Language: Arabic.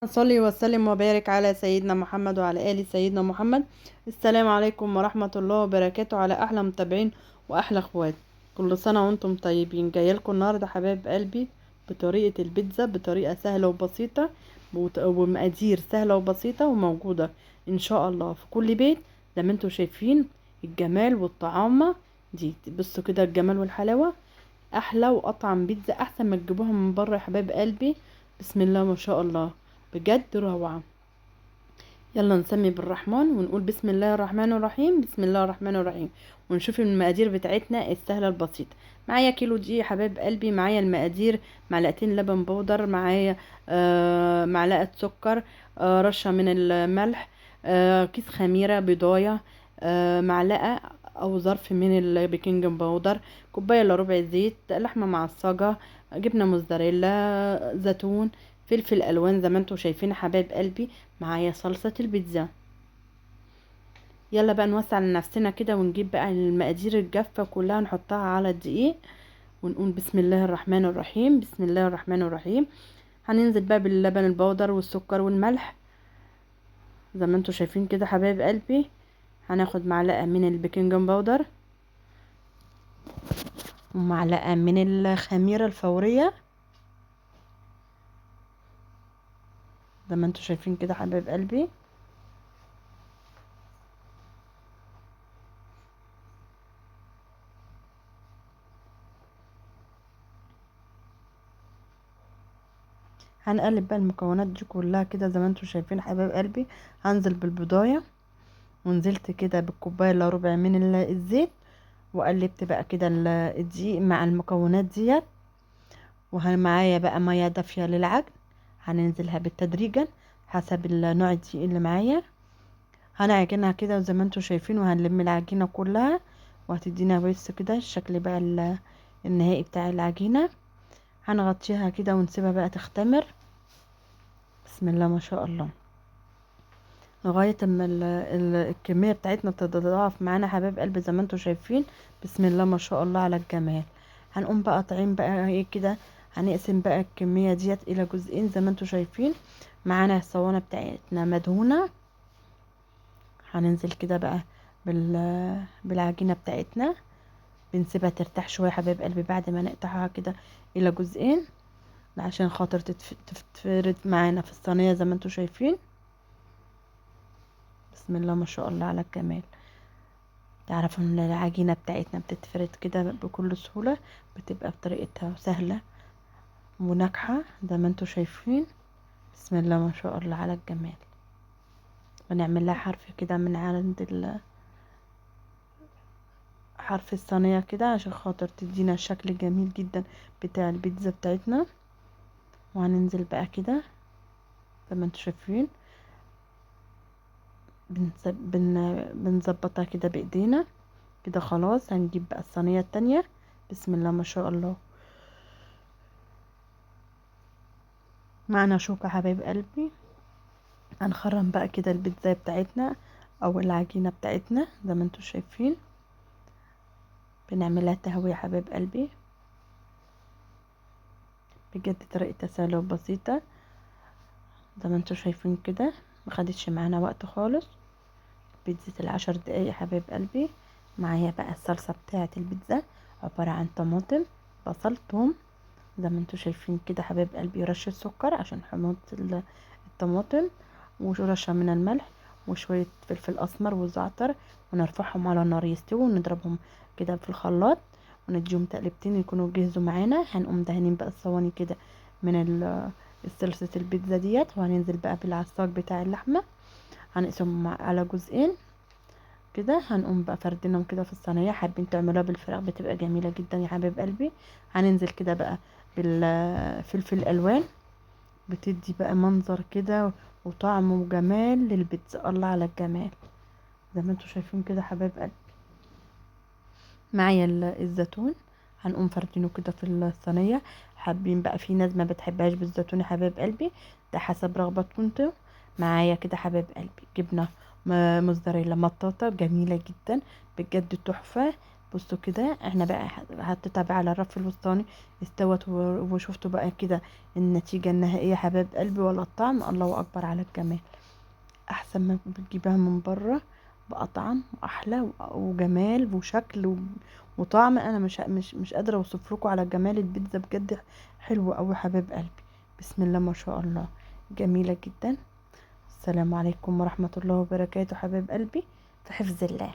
صلي وسلم وبارك على سيدنا محمد وعلى آل سيدنا محمد. السلام عليكم ورحمة الله وبركاته على أحلى متابعين وأحلى أخوات. كل سنة وانتم طيبين. جايلكم النهاردة حبايب قلبي بطريقة البيتزا بطريقة سهلة وبسيطة ومقادير سهلة وبسيطة وموجودة إن شاء الله في كل بيت زي ما انتم شايفين. الجمال والطعامة دي بصوا كده، الجمال والحلاوة. أحلى وأطعم بيتزا أحسن ما تجيبوها من بره يا حبايب قلبي. بسم الله ما شاء الله، بجد روعة. يلا نسمي بالرحمن ونقول بسم الله الرحمن الرحيم، بسم الله الرحمن الرحيم. ونشوف المقادير بتاعتنا السهلة البسيطة. معايا كيلو دقيق يا حبايب قلبي، معايا المقادير: معلقتين لبن بودر، معايا معلقة سكر، رشة من الملح، كيس خميرة، بيضاية، معلقة او ظرف من البيكنج باودر، كوباية الا ربع زيت، لحمة معصجة، جبنة موزاريلا، زيتون، فلفل الوان زي ما انتم شايفين حبايب قلبي. معايا صلصة البيتزا. يلا بقى نوسع لنفسنا كده ونجيب بقى المقادير الجافة كلها نحطها على الدقيق ونقول بسم الله الرحمن الرحيم، بسم الله الرحمن الرحيم. هننزل بقى باللبن البودر والسكر والملح زي ما انتم شايفين كده حبايب قلبي. هناخد معلقة من البيكنج باودر ومعلقة من الخميرة الفورية زي ما انتم شايفين كده حبايب قلبي. هنقلب بقى المكونات دي كلها كده زي ما انتم شايفين حبايب قلبي. هنزل بالبضايه ونزلت كده بالكوبايه الا ربع من الزيت، وقلبت بقى كده الدقيق مع المكونات ديت. ومعايا بقى ميه دافيه للعجن، هننزلها بالتدريجا حسب النوع الدقيق اللي معايا. هنعجنها كده زي ما انتم شايفين، وهنلم العجينه كلها وهتدينا بس كده الشكل بقى النهائي بتاع العجينه. هنغطيها كده ونسيبها بقى تختمر. بسم الله ما شاء الله، لغاية اما الكمية بتاعتنا تتضاعف معانا حبايب قلبي زي ما انتم شايفين. بسم الله ما شاء الله على الجمال. هنقوم بقى قاطعين بقى ايه كده، هنقسم بقى الكمية ديت الى جزئين زي ما انتم شايفين. معانا الصوانة بتاعتنا مدهونة. هننزل كده بقى بالعجينة بتاعتنا، بنسيبها ترتاح شوية حبايب قلبي بعد ما نقطعها كده الى جزئين عشان خاطر تتفرد معانا في الصينية زي ما انتم شايفين. بسم الله ما شاء الله على الجمال. تعرفوا ان العجينة بتاعتنا بتتفرد كده بكل سهولة، بتبقى بطريقتها سهلة وناجحة زي ما انتوا شايفين. بسم الله ما شاء الله على الجمال. ونعمل لها حرف كده من عند حرف الصينية كده عشان خاطر تدينا شكل جميل جدا بتاع البيتزا بتاعتنا. وهننزل بقى كده زي ما انتوا شايفين، بنظبطها كده بايدينا كده. خلاص هنجيب بقى الصينية التانية. بسم الله ما شاء الله. معنا شوكة حبايب قلبي، هنخرم بقى كده البيتزا بتاعتنا او العجينة بتاعتنا زي ما انتوا شايفين. بنعملها تهوية حبايب قلبي، بجد طريقتها سهلة وبسيطة زي ما انتوا شايفين كده. ما خدتش معانا وقت خالص. بيتزا ال10 دقايق حبايب قلبي. معايا بقى الصلصة بتاعة البيتزا، عبارة عن طماطم، بصل، ثوم زي ما انتوا شايفين كده حبايب قلبي. رشة سكر عشان حموضة الطماطم، ورشة من الملح، وشوية فلفل اسمر وزعتر. ونرفعهم على النار يستووا ونضربهم كده في الخلاط ونديهم تقلبتين يكونوا جهزوا معانا. هنقوم دهنين بقى الصواني كده من صلصة البيتزا ديت. وهننزل بقى بالعصاج بتاع اللحمة، هنقسم على جزئين كده. هنقوم بقى فردينهم كده في الصينية. حابين تعملوها بالفراخ بتبقى جميلة جدا يا حبيب قلبي. هننزل كده بقى بالفلفل الالوان، بتدي بقى منظر كده وطعم وجمال للبيتزا. الله على الجمال زي ما انتوا شايفين كده حبايب قلبي. معايا الزيتون، هنقوم فردينه كده في الصينية. حابين بقى، في ناس ما بتحبهاش بالزيتون يا حبايب قلبي، ده حسب رغبتكم انتوا. معايا كده حبايب قلبي جبنة موزاريلا مطاطة جميلة جدا، بجد تحفة. بصوا كده احنا بقى حطيتها بقى على الرف الوسطاني، استوت وشفتوا بقى كده النتيجة النهائية حبايب قلبي، ولا الطعم الله اكبر على الجمال. احسن ما بتجيبها من بره بقى طعم واحلى وجمال وشكل وطعم. انا مش قادره اوصف لكم على جمال البيتزا بجد، حلوه قوي حبايب قلبي. بسم الله ما شاء الله، جميله جدا. السلام عليكم ورحمه الله وبركاته حبايب قلبي، في حفظ الله.